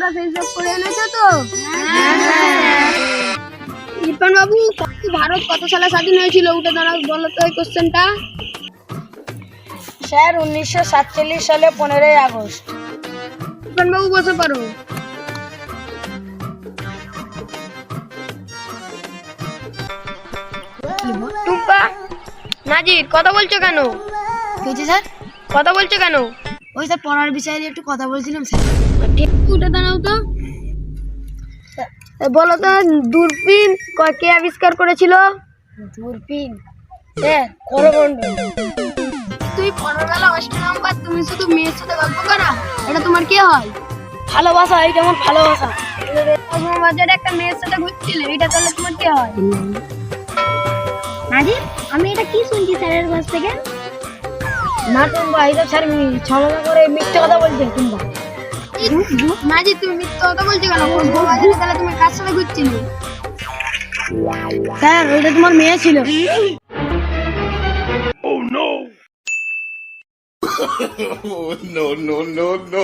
Class এইসব করে এনেছো তো? ইরফান বাবু, ভারত কত সালে স্বাধীন হয়েছিল ওটা দাঁড়াও বলো তো এই কোশ্চেনটা। স্যার 1947 সালে 15ই আগস্ট। ইরফান বাবু বসে পারো। টুম্পা, নাজির কথা বলছো কেন? বুঝছি স্যার। কথা বলছো কেন? ওই স্যার পড়ার বিষয়ে একটু কথা বলছিলাম স্যার। ঠিক উঠে দাঁড়াও তো। বলো তো দূরবীন কে আবিষ্কার করেছিল? দূরবীন স্যার করমণ্ডল। তুই পনেরোবেলা অষ্টম নাম্বার, তুমি শুধু মেয়ের সাথে গল্প করো, এটা তোমার কি হয়? ভালোবাসা, এই যেমন ভালোবাসা। বাজারে একটা মেয়ের সাথে ঘুরছিলে, এটা তাহলে তোমার কি হয়? নাজির, আমি এটা কি শুনছি স্যারের কাছ থেকে? না টুম্বা, এইসব স্যার ছলনা করে মিথ্যে কথা বলছে টুম্বা। নাজির, তুমি মিথ্যা কথা বলছো কেন? বাজারে তাহলে তুমি কার সাথে ঘুরছিলে? স্যার ওইটা তোমার মেয়ে ছিল। Oh no no no no